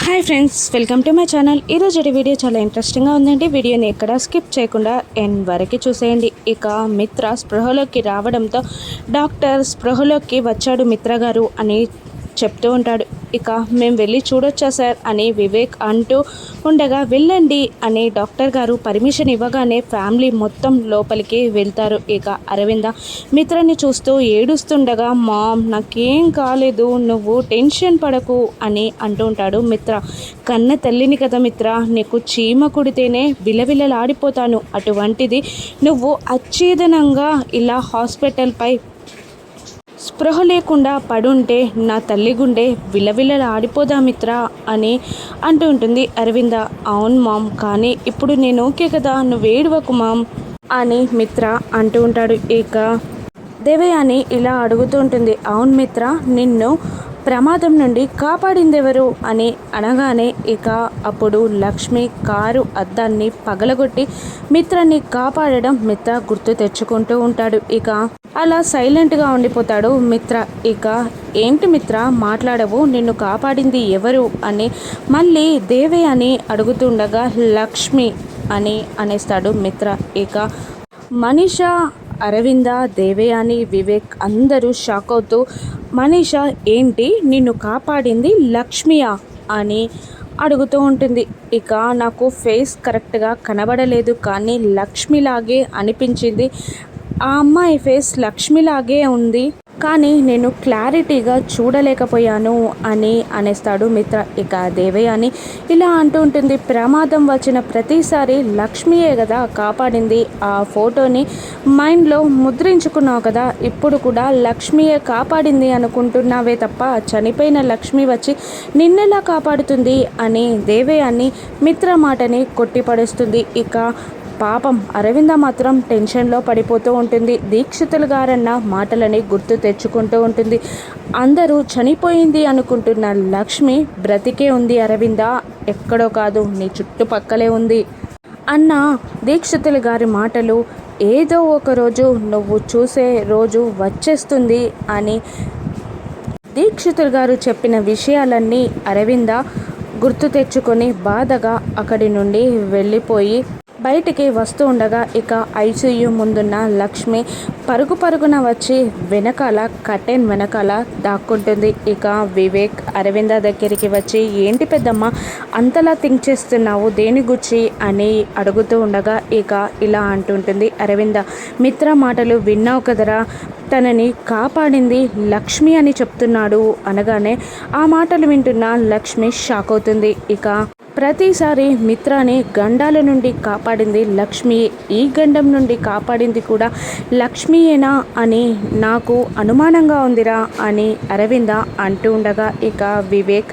Hi friends, welcome to my channel. ఈరోజు video చాలా ఇంట్రెస్టింగ్గా ఉందండి. వీడియోని ఎక్కడ స్కిప్ చేయకుండా ఎండ్ వరకు చూసేయండి. ఇక మిత్ర స్పృహలోకి రావడంతో డాక్టర్ స్పృహలోకి వచ్చాడు మిత్ర గారు అని చెప్తూ ఉంటాడు. ఇక మేము వెళ్ళి చూడొచ్చా సార్ అని వివేక్ అంటూ ఉండగా, వెళ్ళండి అని డాక్టర్ గారు పర్మిషన్ ఇవ్వగానే ఫ్యామిలీ మొత్తం లోపలికి వెళ్తారు. ఇక అరవింద మిత్రని చూస్తూ ఏడుస్తుండగా, మామ్ నాకేం కాలేదు, నువ్వు టెన్షన్ పడకు అని అంటూ ఉంటాడు. మిత్ర, కన్న తల్లిని కదా మిత్ర, నీకు చీమ కుడితేనే విలవిలలాడిపోతాను, అటువంటిది నువ్వు అచ్చేదనంగా ఇలా హాస్పిటల్పై స్పృహ లేకుండా పడుంటే నా తల్లి గుండె విలవిలలాడిపోదా మిత్ర అని అంటూ ఉంటుంది అరవింద. అవును మామ్, కానీ ఇప్పుడు నేను ఓకే కదా, నువ్వేడవకు మామ్ అని మిత్ర అంటూ ఉంటాడు. ఇక దేవయాని ఇలా అడుగుతూ ఉంటుంది. అవును మిత్ర, నిన్ను ప్రమాదం నుండి కాపాడిందెవరు అని అనగానే, ఇక అప్పుడు లక్ష్మి కారు అద్దాన్ని పగలగొట్టి మిత్రని కాపాడడం మిత్ర గుర్తు తెచ్చుకుంటూ ఉంటాడు. ఇక అలా సైలెంట్గా ఉండిపోతాడు మిత్ర. ఇక ఏంటి మిత్ర మాట్లాడవు, నిన్ను కాపాడింది ఎవరు అని మళ్ళీ దేవే అని అడుగుతుండగా, లక్ష్మి అని అనేస్తాడు మిత్ర. ఇక మనీషా, అరవింద, దేవయాని, వివేక్ అందరూ షాక్ అవుతూ, మనీషా ఏంటి నిన్ను కాపాడింది లక్ష్మియా అని అడుగుతూ ఉంటుంది. ఇక నాకు ఫేస్ కరెక్ట్గా కనబడలేదు, కానీ లక్ష్మిలాగే అనిపించింది, ఆ అమ్మాయి ఫేస్ లక్ష్మిలాగే ఉంది, కానీ నేను క్లారిటీగా చూడలేకపోయాను అని అనేస్తాడు మిత్ర. ఇక దేవయాని ఇలా అంటూ ఉంటుంది. ప్రమాదం వచ్చిన ప్రతిసారి లక్ష్మియే కదా కాపాడింది, ఆ ఫోటోని మైండ్లో ముద్రించుకున్నావు కదా, ఇప్పుడు కూడా లక్ష్మియే కాపాడింది అనుకుంటున్నావే తప్ప చనిపోయిన లక్ష్మి వచ్చి నిన్నెలా కాపాడుతుంది అని దేవయాని మిత్ర మాటని కొట్టిపడేస్తుంది. ఇక పాపం అరవింద మాత్రం టెన్షన్లో పడిపోతూ ఉంటుంది. దీక్షితులు గారన్న మాటలని గుర్తు తెచ్చుకుంటూ ఉంటుంది. అందరూ చనిపోయింది అనుకుంటున్న లక్ష్మి బ్రతికే ఉంది అరవింద, ఎక్కడో కాదు నీ చుట్టుపక్కలే ఉంది అన్న దీక్షితులు గారి మాటలు ఏదో ఒక రోజు నువ్వు చూసే రోజు వచ్చేస్తుంది అని దీక్షితులు గారు చెప్పిన విషయాలన్నీ అరవింద గుర్తు తెచ్చుకొని బాధగా అక్కడి నుండి వెళ్ళిపోయి బయటికి వస్తూ ఉండగా, ఇక ఐసీయూ ముందున్న లక్ష్మి పరుగున వచ్చి వెనకాల కర్టెన్ వెనకాల దాక్కుంటుంది. ఇక వివేక్ అరవింద దగ్గరికి వచ్చి, ఏంటి పెద్దమ్మ అంతలా థింక్ చేస్తున్నావు దేని గురించి అని అడుగుతూ ఉండగా, ఇక ఇలా అంటుంటుంది అరవింద, మిత్ర మాటలు విన్నావు కదరా, తనని కాపాడింది లక్ష్మి అని చెప్తున్నాడు అనగానే, ఆ మాటలు వింటున్న లక్ష్మి షాక్ అవుతుంది. ఇక ప్రతిసారి మిత్రాని గండాల నుండి కాపాడింది లక్ష్మి, ఈ గండం నుండి కాపాడింది కూడా లక్ష్మియేనా అని నాకు అనుమానంగా ఉందిరా అని అరవింద అంటూ ఉండగా, ఇక వివేక్,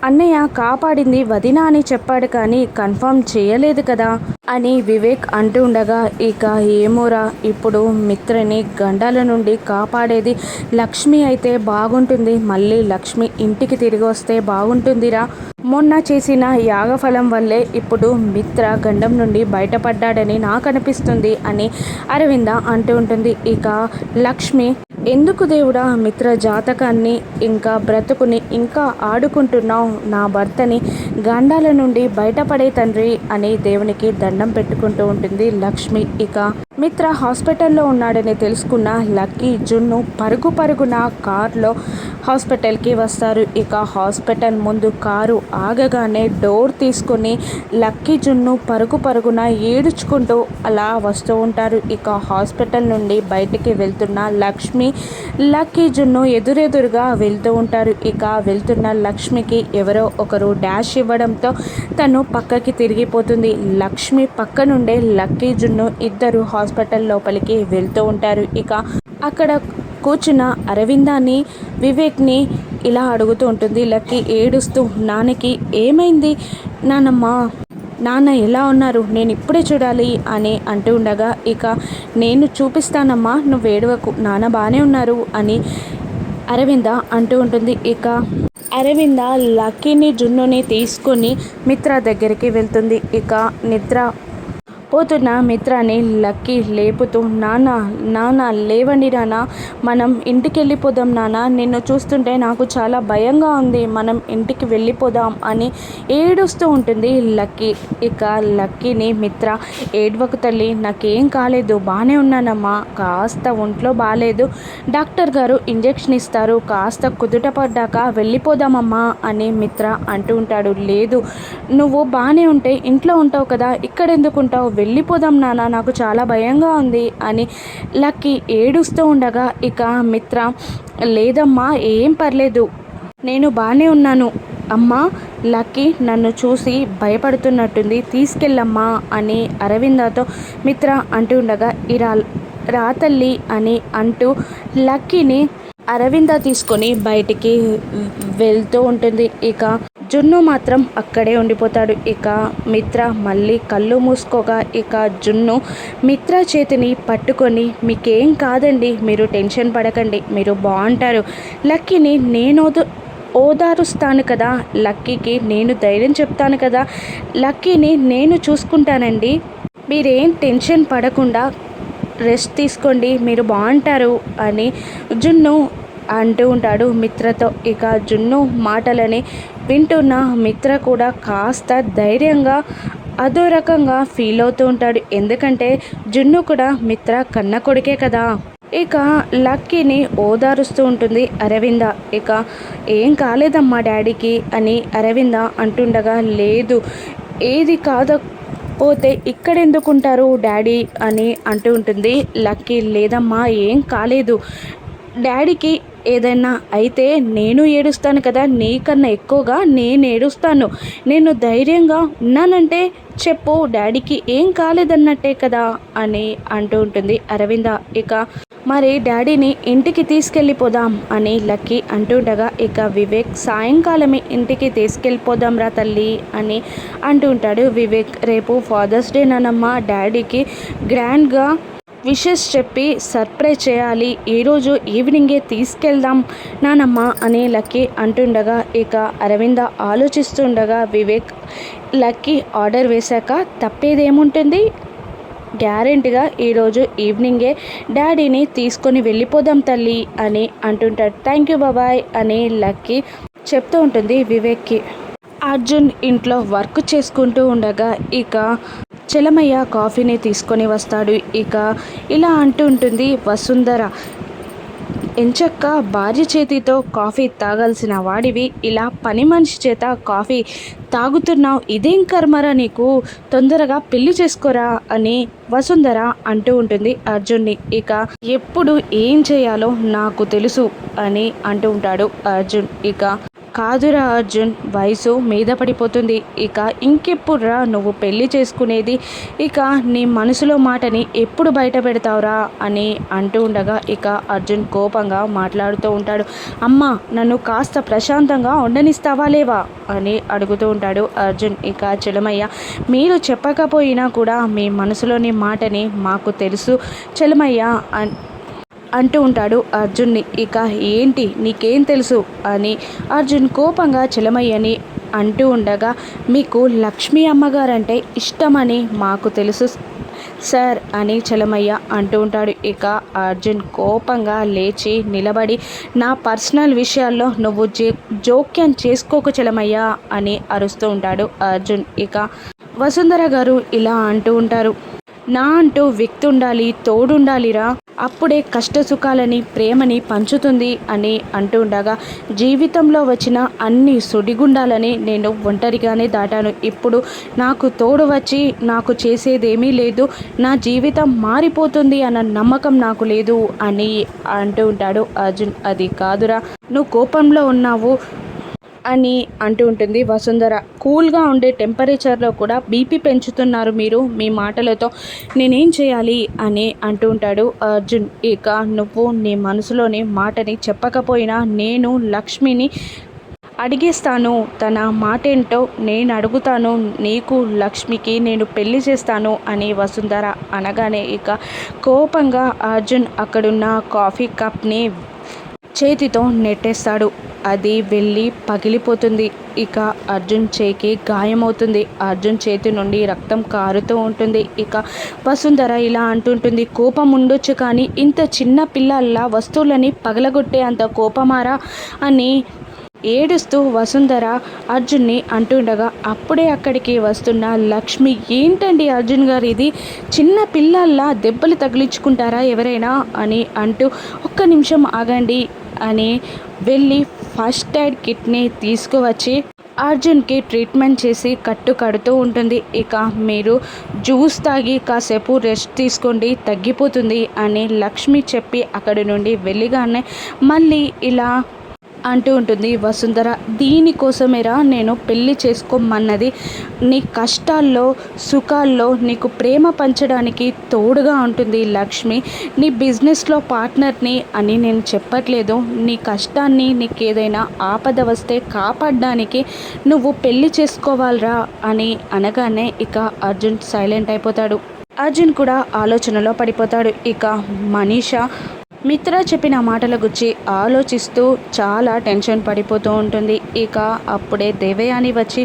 అన్నయ్య కాపాడింది వదిన అని చెప్పాడు కానీ కన్ఫర్మ్ చేయలేదు కదా అని వివేక్ అంటూ ఉండగా, ఇక ఏమోరా, ఇప్పుడు మిత్రని గండాల నుండి కాపాడేది లక్ష్మి అయితే బాగుంటుంది, మళ్ళీ లక్ష్మి ఇంటికి తిరిగి వస్తే బాగుంటుందిరా, మొన్న చేసిన యాగఫలం వల్లే ఇప్పుడు మిత్ర గండం నుండి బయటపడ్డాడని నాకు అనిపిస్తుంది అని అరవింద అంటూ ఉంటుంది. ఇక లక్ష్మి, ఎందుకు దేవుడా మిత్ర జాతకాన్ని ఇంకా బ్రతుకుని ఇంకా ఆడుకుంటున్నావు, నా భర్తని గండాల నుండి బయటపడే తండ్రి అని దేవునికి దండం పెట్టుకుంటూ ఉంటుంది లక్ష్మి. ఇక మిత్ర హాస్పిటల్లో ఉన్నాడని తెలుసుకున్న లక్కీ, జున్ను పరుగున కార్లో హాస్పిటల్కి వస్తారు. ఇక హాస్పిటల్ ముందు కారు ఆగగానే డోర్ తీసుకొని లక్కీ, జున్ను పరుగున ఏడుచుకుంటూ అలా వస్తూ ఉంటారు. ఇక హాస్పిటల్ నుండి బయటికి వెళ్తున్న లక్ష్మి, లక్కీ, జున్ను ఎదురెదురుగా వెళ్తూ ఉంటారు. ఇక వెళ్తున్న లక్ష్మికి ఎవరో ఒకరు డాష్ ఇవ్వడంతో తను పక్కకి తిరిగిపోతుంది. లక్ష్మి పక్క నుండే లక్కీ, జున్ను ఇద్దరు హాస్పిటల్ లోపలికి వెళ్తూ ఉంటారు. ఇక అక్కడ కూర్చున్న అరవిందాన్ని, వివేక్ని ఇలా అడుగుతూ ఉంటుంది లక్కీ ఏడుస్తూ, నాన్నకి ఏమైంది నానమ్మ, నాన్న ఎలా ఉన్నారు, నేను ఇప్పుడే చూడాలి అని అంటూ ఉండగా, ఇక నేను చూపిస్తానమ్మా, నువ్వు ఏడవకు, నాన్న బాగానే ఉన్నారు అని అరవింద అంటూ ఉంటుంది. ఇక అరవింద లక్కీని, జున్నుని తీసుకొని మిత్ర దగ్గరికి వెళ్తుంది. ఇక నిద్ర పోతున్న మిత్రాన్ని లక్కీ లేపుతూ, నాన్న నాన్న లేవండి నాన్న, మనం ఇంటికి వెళ్ళిపోదాం నాన్న, నిన్ను చూస్తుంటే నాకు చాలా భయంగా ఉంది, మనం ఇంటికి వెళ్ళిపోదాం అని ఏడుస్తూ ఉంటుంది లక్కీ. ఇక లక్కీని మిత్ర, ఏడ్వకు తల్లి, నాకేం కాలేదు, బాగానే ఉన్నానమ్మా, కాస్త ఒంట్లో బాగాలేదు, డాక్టర్ గారు ఇంజెక్షన్ ఇస్తారు, కాస్త కుదుట పడ్డాక వెళ్ళిపోదామమ్మా అని మిత్ర అంటూ ఉంటాడు. లేదు, నువ్వు బాగానే ఉంటే ఇంట్లో ఉంటావు కదా, ఇక్కడ ఎందుకు ఉంటావు, వెళ్ళిపోదాం నాన్న, నాకు చాలా భయంగా ఉంది అని లక్కీ ఏడుస్తూ ఉండగా ఇక మిత్ర, లేదమ్మా ఏం పర్లేదు, నేను బాగానే ఉన్నాను అమ్మా, లక్కీ నన్ను చూసి భయపడుతున్నట్టుంది, తీసుకెళ్ళమ్మా అని అరవిందతో మిత్ర అంటూ ఉండగా, ఇరా రా తల్లి అని అంటూ లక్కీని అరవింద తీసుకొని బయటికి వెళ్తూ ఉంటుంది. ఇక జున్ను మాత్రం అక్కడే ఉండిపోతాడు. ఇక మిత్ర మళ్ళీ కళ్ళు మూసుకోగా ఇక జున్ను మిత్ర చేతిని పట్టుకొని, మీకేం కాదండి, మీరు టెన్షన్ పడకండి, మీరు బాగుంటారు, లక్కీని నేను ఓదారుస్తాను కదా, లక్కీకి నేను ధైర్యం చెప్తాను కదా, లక్కీని నేను చూసుకుంటానండి, మీరేం టెన్షన్ పడకుండా రెస్ట్ తీసుకోండి, మీరు బాగుంటారు అని జున్ను అంటూ ఉంటాడు మిత్రతో. ఇక జున్ను మాటలని వింటున్న మిత్ర కూడా కాస్త ధైర్యంగా అదో రకంగా ఫీల్ అవుతూ ఉంటాడు. ఎందుకంటే జున్ను కూడా మిత్ర కన్న కొడుకే కదా. ఇక లక్కీని ఓదారుస్తూ ఉంటుంది అరవింద. ఇక ఏం కాలేదమ్మా డాడీకి అని అరవింద అంటుండగా, లేదు ఏది కాకపోతే ఇక్కడెందుకుంటారు డాడీ అని అంటూ ఉంటుంది లక్కీ. లేదమ్మా ఏం కాలేదు, డాడీకి ఏదైనా అయితే నేను ఏడుస్తాను కదా, నీకన్నా ఎక్కువగా నేను ఏడుస్తాను, నేను ధైర్యంగా ఉన్నానంటే చెప్పు, డాడీకి ఏం కాలేదన్నట్టే కదా అని అంటూ ఉంటుంది అరవింద. ఇక మరి డాడీని ఇంటికి తీసుకెళ్ళిపోదాం అని లక్కీ అంటుండగా ఇక వివేక్, సాయంకాలమే ఇంటికి తీసుకెళ్ళిపోదాం రా తల్లి అని అంటూ ఉంటాడు వివేక్. రేపు ఫాదర్స్ డే నానమ్మ, డాడీకి గ్రాండ్గా విషెస్ చెప్పి సర్ప్రైజ్ చేయాలి, ఈరోజు ఈవినింగే తీసుకెళ్దాం నానమ్మ అని లక్కీ అంటుండగా ఇక అరవింద ఆలోచిస్తుండగా, వివేక్ లక్కీ ఆర్డర్ వేశాక తప్పేదేముంటుంది, గ్యారెంటీగా ఈరోజు ఈవినింగే డాడీని తీసుకొని వెళ్ళిపోదాం తల్లి అని అంటుంటాడు. థ్యాంక్ యూ బాబాయ్ అని లక్కీ చెప్తూ ఉంటుంది వివేక్కి. అర్జున్ ఇంట్లో వర్క్ చేసుకుంటూ ఉండగా ఇక చలమయ్య కాఫీని తీసుకొని వస్తాడు. ఇక ఇలా అంటూ ఉంటుంది వసుంధర, ఎంచక్క భార్య చేతితో కాఫీ తాగాల్సిన వాడివి ఇలా పని మనిషి చేత కాఫీ తాగుతున్నావు, ఇదేం కర్మరా నీకు, తొందరగా పెళ్లి చేసుకోరా అని వసుంధర అంటూ ఉంటుంది అర్జున్ని. ఇక ఎప్పుడు ఏం చేయాలో నాకు తెలుసు అని అంటూ ఉంటాడు అర్జున్. ఇక కాదురా అర్జున్, వయసు మీద పడిపోతుంది, ఇక ఇంకెప్పుడురా నువ్వు పెళ్లి చేసుకునేది, ఇక నీ మనసులో మాటని ఎప్పుడు బయట పెడతావురా అని అంటూ ఉండగా ఇక అర్జున్ కోపంగా మాట్లాడుతూ ఉంటాడు. అమ్మ, నన్ను కాస్త ప్రశాంతంగా ఉండనిస్తావా లేవా అని అడుగుతూ ఉంటాడు అర్జున్. ఇక చలమయ్య, మీరు చెప్పకపోయినా కూడా మీ మనసులోని మాటని మాకు తెలుసు చలమయ్య అంటూ ఉంటాడు అర్జున్ని. ఇక ఏంటి నీకేం తెలుసు అని అర్జున్ కోపంగా చలమయ్యని అంటూ ఉండగా, మీకు లక్ష్మీ అమ్మగారంటే ఇష్టమని మాకు తెలుసు సార్ అని చలమయ్య అంటూ ఉంటాడు. ఇక అర్జున్ కోపంగా లేచి నిలబడి, నా పర్సనల్ విషయాల్లో నువ్వు జోక్యం చేసుకోకు చలమయ్య అని అరుస్తూ ఉంటాడు అర్జున్. ఇక వసుంధర గారు ఇలా అంటూ ఉంటారు, నా అంటూ వ్యక్తి ఉండాలి, తోడుండాలిరా, అప్పుడే కష్ట సుఖాలని ప్రేమని పంచుతుంది అని అంటూ ఉండగా, జీవితంలో వచ్చిన అన్ని సుడిగుండాలని నేను ఒంటరిగానే దాటాను, ఇప్పుడు నాకు తోడు వచ్చి నాకు చేసేదేమీ లేదు, నా జీవితం మారిపోతుంది అన్న నమ్మకం నాకు లేదు అని అంటూ ఉంటాడు అర్జున్. అది కాదురా, నువ్వు కోపంలో ఉన్నావు అని అంటూ ఉంటుంది వసుంధర. కూల్గా ఉండే టెంపరేచర్లో కూడా బీపీ పెంచుతున్నారు మీరు మీ మాటలతో, నేనేం చేయాలి అని అంటూ ఉంటాడు అర్జున్. ఇక నువ్వు నీ మనసులోని మాటని చెప్పకపోయినా నేను లక్ష్మిని అడిగేస్తాను, తన మాటేంటో నేను అడుగుతాను, నీకు లక్ష్మికి నేను పెళ్లి చేస్తాను అని వసుంధర అనగానే ఇక కోపంగా అర్జున్ అక్కడున్న కాఫీ కప్ని చేతితో నెట్టేస్తాడు. అది వెళ్ళి పగిలిపోతుంది. ఇక అర్జున్ చేయికి గాయమవుతుంది. అర్జున్ చేతి నుండి రక్తం కారుతూ ఉంటుంది. ఇక వసుంధర ఇలా అంటుంటుంది, కోపం ఉండొచ్చు కానీ ఇంత చిన్న పిల్లల్లా వస్తువులని పగలగొట్టే అంత కోపమారా అని ఏడుస్తూ వసుంధర అర్జున్ని అంటుండగా అప్పుడే అక్కడికి వస్తున్న లక్ష్మి, ఏంటండి అర్జున్ గారు, ఇది చిన్న పిల్లల్లా దెబ్బలు తగిలించుకుంటారా ఎవరైనా అని అంటూ, ఒక్క నిమిషం ఆగండి అని వెళ్ళి ఫస్ట్ ఎయిడ్ కిట్ని తీసుకువచ్చి అర్జున్కి ట్రీట్మెంట్ చేసి కడుతూ ఉంటుంది. ఇక మీరు జ్యూస్ తాగి కాసేపు రెస్ట్ తీసుకోండి, తగ్గిపోతుంది అని లక్ష్మి చెప్పి అక్కడి నుండి వెళ్ళిగానే మళ్ళీ ఇలా అంటూ ఉంటుంది వసుంధర, దీనికోసమేరా నేను పెళ్ళి చేసుకోమన్నది. నీ కష్టాల్లో సుఖాల్లో నీకు ప్రేమ పంచడానికి తోడుగా ఉంటుంది లక్ష్మి. నీ బిజినెస్లో పార్ట్నర్ని అని నేను చెప్పట్లేదు. నీ కష్టాన్ని, నీకు ఏదైనా ఆపద వస్తే కాపాడడానికి నువ్వు పెళ్ళి చేసుకోవాలరా అని అనగానే ఇక అర్జున్ సైలెంట్ అయిపోతాడు. అర్జున్ కూడా ఆలోచనలో పడిపోతాడు. ఇక మనీషా మిత్ర చెప్పిన మాటల గురించి ఆలోచిస్తూ చాలా టెన్షన్ పడిపోతూ ఉంటుంది. ఇక అప్పుడే దేవయాని వచ్చి,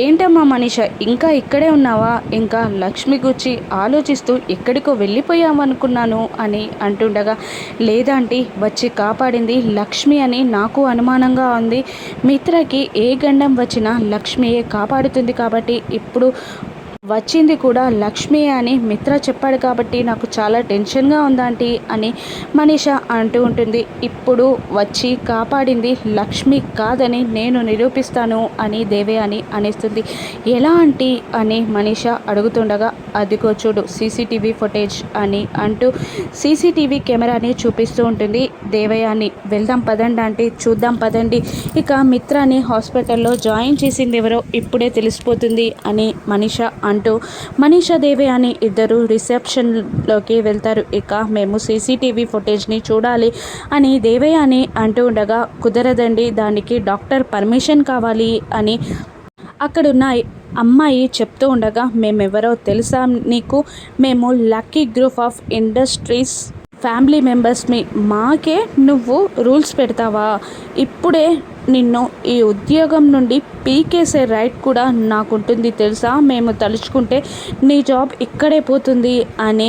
ఏంటమ్మా మనీష ఇంకా ఇక్కడే ఉన్నావా, ఇంకా లక్ష్మి గురించి ఆలోచిస్తూ ఎక్కడికో వెళ్ళిపోయామనుకున్నాను అని అంటుండగా, లేదంటే వచ్చి కాపాడింది లక్ష్మి అని నాకు అనుమానంగా ఉంది. మిత్రకి ఏ గండం వచ్చినా లక్ష్మియే కాపాడుతుంది కాబట్టి ఇప్పుడు వచ్చింది కూడా లక్ష్మి అని మిత్ర చెప్పాడు కాబట్టి నాకు చాలా టెన్షన్గా ఉందాంటీ అని మనీష అంటూ ఉంటుంది. ఇప్పుడు వచ్చి కాపాడింది లక్ష్మి కాదని నేను నిరూపిస్తాను అని దేవయాని అనేస్తుంది. ఎలా ఆంటీ అని మనీష అడుగుతుండగా, అదిగో చూడు సీసీటీవీ ఫుటేజ్ అని అంటూ సీసీటీవీ కెమెరాని చూపిస్తూ ఉంటుంది దేవయాని. వెళ్దాం పదండి ఆంటీ, చూద్దాం పదండి. ఇక మిత్రాని హాస్పిటల్లో జాయిన్ చేసింది ఎవరో ఇప్పుడే తెలిసిపోతుంది అని మనీష అంటూ మనీషా దేవయాని ఇద్దరు రిసెప్షన్లోకి వెళ్తారు. ఇక మేము సీసీటీవీ ఫుటేజ్ని చూడాలి అని దేవయాని అంటూ ఉండగా, కుదరదండి, దానికి డాక్టర్ పర్మిషన్ కావాలి అని అక్కడున్న అమ్మాయి చెప్తూ ఉండగా, మేమెవరో తెలుసా నీకు, మేము lucky group of industries family మెంబర్స్ని, మాకే నువ్వు రూల్స్ పెడతావా, ఇప్పుడే నిన్ను ఈ ఉద్యోగం నుండి పీకేసే రైట్ కూడా నాకుంటుంది తెలుసా, మేము తలుచుకుంటే నీ జాబ్ ఇక్కడే పోతుంది అని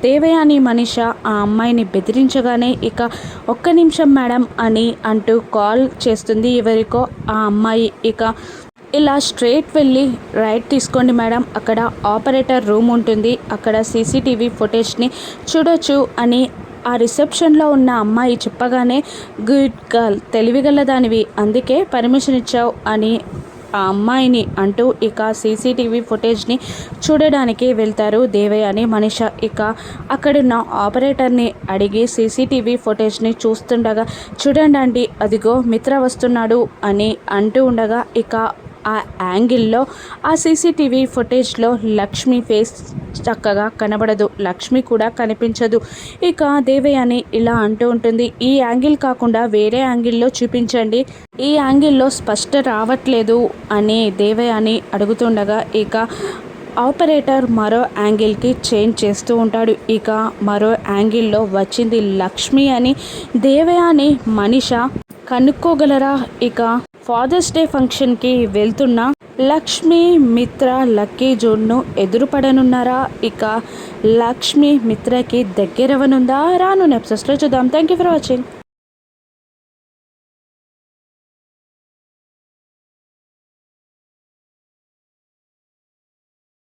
దేవయాని మనీష ఆ అమ్మాయిని బెదిరించగానే, ఇక ఒక్క నిమిషం మేడం అని అంటూ కాల్ చేస్తుంది ఎవరికో ఆ అమ్మాయి. ఇక ఇలా స్ట్రైట్ వెళ్ళి రైట్ తీసుకోండి మేడం, అక్కడ ఆపరేటర్ రూమ్ ఉంటుంది, అక్కడ సీసీటీవీ ఫుటేజ్ని చూడొచ్చు అని ఆ రిసెప్షన్లో ఉన్న అమ్మాయి చెప్పగానే, గుడ్ గర్ల్, తెలివిగల దానివి, అందుకే పర్మిషన్ ఇచ్చావు అని ఆ అమ్మాయిని అంటూ ఇక సీసీటీవీ ఫుటేజ్ని చూడడానికి వెళ్తారు దేవయాని మనీష. ఇక అక్కడున్న ఆపరేటర్ని అడిగి సీసీటీవీ ఫుటేజ్ని చూస్తుండగా, చూడండి అండి అదిగో మిత్ర వస్తున్నాడు అని అంటూ ఉండగా, ఇక ఆ యాంగిల్లో ఆ సీసీటీవీ ఫుటేజ్లో లక్ష్మి ఫేస్ చక్కగా కనబడదు, లక్ష్మి కూడా కనిపించదు. ఇక దేవయాని ఇలా అంటూ ఉంటుంది, ఈ యాంగిల్ కాకుండా వేరే యాంగిల్లో చూపించండి, ఈ యాంగిల్లో స్పష్ట రావట్లేదు అని దేవయాని అడుగుతుండగా, ఇక ఆపరేటర్ మరో యాంగిల్కి చేంజ్ చేస్తూ ఉంటాడు. ఇక మరో యాంగిల్లో వచ్చింది లక్ష్మి అని దేవయాని మనీష కనుక్కోగలరా. ఇక ఫాదర్స్ డే ఫంక్షన్కి వెళ్తున్న లక్ష్మి మిత్ర లక్కీ జోన్ను ఎదురుపడనున్నారా, ఇక లక్ష్మి మిత్రకి దగ్గరవనుందా, రాను ఎపిసోడ్స్లో చూద్దాం. Thank you for watching.